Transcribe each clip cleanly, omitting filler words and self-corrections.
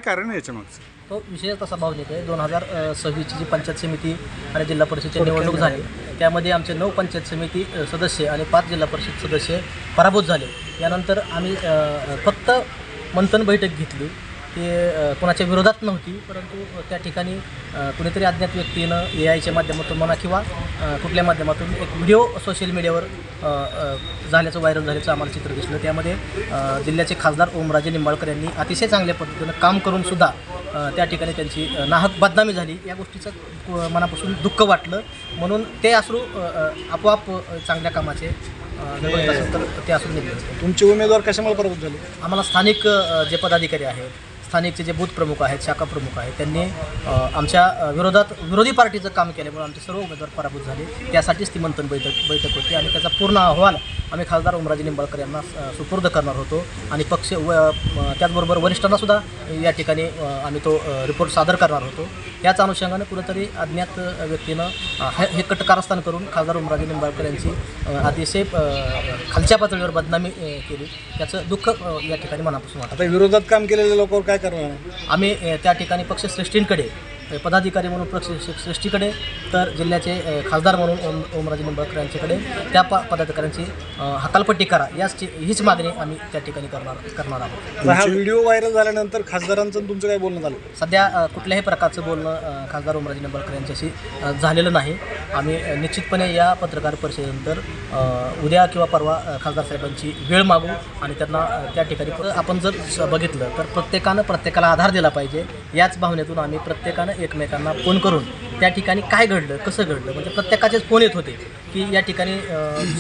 काय कारण आहे याच्या मागचं? तो विषय तसा भावनिक आहे. 2026ची जी पंचायत समिती आणि जिल्हा परिषदची निवडणूक झाली त्यामध्ये आमचे 9 पंचायत समिती सदस्य आणि 5 जिल्हा परिषद सदस्य पराभूत झाले. यानंतर आम्ही फक्त मंथन बैठक घेतली. ते कोणाच्या विरोधात नव्हती, परंतु त्या ठिकाणी कुणीतरी अज्ञात व्यक्तीनं AIच्या माध्यमातून म्हणा किंवा कुठल्या माध्यमातून एक व्हिडिओ सोशल मीडियावर झाल्याचं व्हायरल झाल्याचं आम्हाला चित्र दिसलं. त्यामध्ये जिल्ह्याचे खासदार ओमराजे निंबाळकर यांनी अतिशय चांगल्या पद्धतीनं काम करूनसुद्धा त्या ठिकाणी त्यांची नाहक बदनामी झाली. या गोष्टीचं मनापासून दुःख वाटलं. म्हणून ते अश्रू आपोआप चांगल्या कामाचे तर ते असून निघले. तुमचे उमेदवार कशामुळे पराभूत झाले? आम्हाला स्थानिक जे पदाधिकारी आहेत, स्थानिकचे जे बूथ प्रमुख आहेत, शाखा प्रमुख आहेत, त्यांनी आमच्या विरोधात विरोधी पार्टीचं काम केल्यामुळे आमचे सर्व उमेदवार पराभूत झाले. त्यासाठीच ती मंथन बैठक होती आणि त्याचा पूर्ण अहवाल आम्ही खासदार ओमराजे निंबाळकर यांना सुपूर्द करणार होतो आणि पक्ष त्याचबरोबर वरिष्ठांनासुद्धा या ठिकाणी आम्ही तो रिपोर्ट सादर करणार होतो. याच अनुषंगाने कुठेतरी अज्ञात व्यक्तीनं हे कारस्थान करून खासदार ओमराजे निंबाळकर यांची अतिशय खालच्या पातळीवर बदनामी केली. त्याचं दुःख या ठिकाणी मनापासून वाटतं. आता विरोधात काम केलेल्या लोकांवर काय करणार? आम्ही त्या ठिकाणी पक्षश्रेष्ठींकडे, पदाधिकारी म्हणून पक्षश्रेष्ठीकडे, तर जिल्ह्याचे खासदार म्हणून ओमराजे निंबाळकर यांच्याकडे त्या पदाधिकाऱ्यांची हकालपट्टी करा हीच मागणी आम्ही त्या ठिकाणी करणार आहोत. हा व्हिडिओ व्हायरल झाल्यानंतर खासदारांचं तुमचं काय बोलणं झालं? सध्या कुठल्याही प्रकारचं बोलणं खासदार ओमराजे निंबाळकर यांच्याशी झालेलं नाही. आम्ही निश्चितपणे या पत्रकार परिषदेनंतर उद्या किंवा परवा खासदार साहेबांची वेळ मागू आणि त्यांना त्या ठिकाणी आपण जर बघितलं तर प्रत्येकाला आधार दिला पाहिजे. याच भावनेतून आम्ही प्रत्येकानं एकमेकांना फोन करून त्या ठिकाणी काय घडलं, कसं घडलं, म्हणजे प्रत्येकाचेच फोन येत होते की या ठिकाणी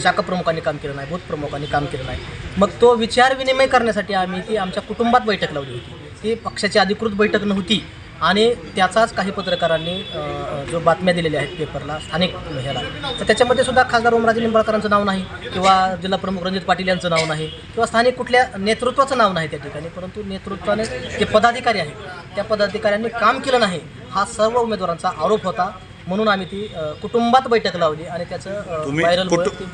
शाखा प्रमुखांनी काम केलं नाही, बूथ प्रमुखांनी काम केलं नाही. मग तो विचार विनिमय करण्यासाठी आम्ही ती आमच्या कुटुंबात बैठक लावली होती. ती पक्षाची अधिकृत बैठक नव्हती आणि त्याचाच काही पत्रकारांनी जो बातम्या दिलेल्या आहेत पेपरला, स्थानिक ह्याला, तर त्याच्यामध्ये सुद्धा खासदार ओमराजे निंबाळकरांचं नाव नाही किंवा जिल्हा प्रमुख रणजित पाटील यांचं नाव नाही किंवा स्थानिक कुठल्या नेतृत्वाचं नाव नाही त्या ठिकाणी. परंतु नेतृत्वाने जे पदाधिकारी आहेत त्या पदाधिकाऱ्यांनी काम केलं नाही हा सर्व उमेदवारांचा आरोप होता. म्हणून आम्ही ती कुटुंबात बैठक लावली आणि त्याचं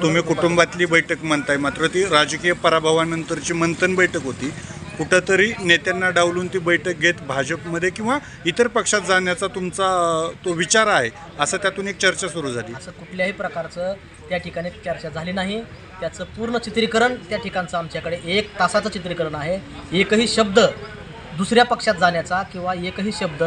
तुम्ही कुटुंबातली बैठक म्हणताय, मात्र ती राजकीय पराभवानंतरची मंथन बैठक होती. कुठंतरी नेत्यांना डावलून ती बैठक घेत भाजपमध्ये किंवा इतर पक्षात जाण्याचा तुमचा तो विचार आहे असं त्यातून एक चर्चा सुरू झाली. असं कुठल्याही प्रकारचं त्या ठिकाणी चर्चा झाली नाही. त्याचं पूर्ण चित्रीकरण त्या ठिकाणचं आमच्याकडे 1 तासाचं चित्रीकरण आहे. एकही शब्द दुसऱ्या पक्षात जाण्याचा किंवा एकही शब्द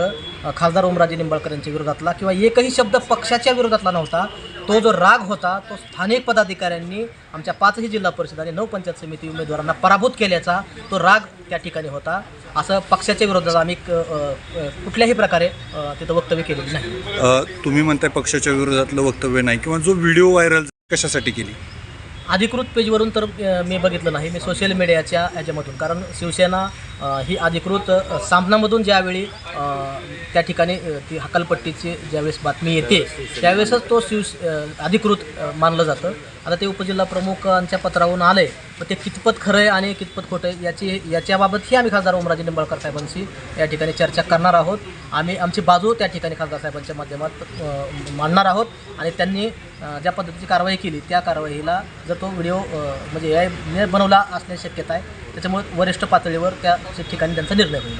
खासदार ओमराजे निंबाळकर यांच्या विरोधातला किंवा एकही शब्द पक्षाच्या विरोधातला नव्हता. तो जो राग होता तो स्थानिक पदाधिकाऱ्यांनी आमच्या 5ही जिल्हा परिषद आणि 9 पंचायत समिती उमेदवारांना पराभूत केल्याचा तो राग त्या ठिकाणी होता. असं पक्षाच्या विरोधात आम्ही कुठल्याही प्रकारे तिथं वक्तव्य केलेलं नाही. तुम्ही म्हणताय पक्षाच्या विरोधातलं वक्तव्य नाही किंवा जो व्हिडिओ व्हायरल कशासाठी केली? अधिकृत पेजवरून तर मी बघितलं नाही, मी सोशल मीडियाच्या ह्याच्यामधून, कारण शिवसेना ही अधिकृत सामनामधून ज्यावेळी त्या ठिकाणी ती हकालपट्टीची ज्यावेळेस बातमी येते त्यावेळेसच तो अधिकृत मानलं जातं. आता ते उपजिल्हा प्रमुखांच्या पत्रावरून आलं आहे, पण ते कितपत खरं आहे आणि कितपत खोटं आहे याच्याबाबतही आम्ही खासदार ओमराजे निंबाळकर साहेबांशी या ठिकाणी चर्चा करणार आहोत. आम्ही आमची बाजू त्या ठिकाणी खासदार साहेबांच्या माध्यमात मांडणार आहोत आणि त्यांनी ज्या पद्धतीची कारवाई केली त्या कारवाईला जर तो व्हिडिओ म्हणजे AI बनवला असण्याची शक्यता आहे. त्याच्यामुळे वरिष्ठ पातळीवर त्या ठिकाणी त्यांचा निर्णय होईल.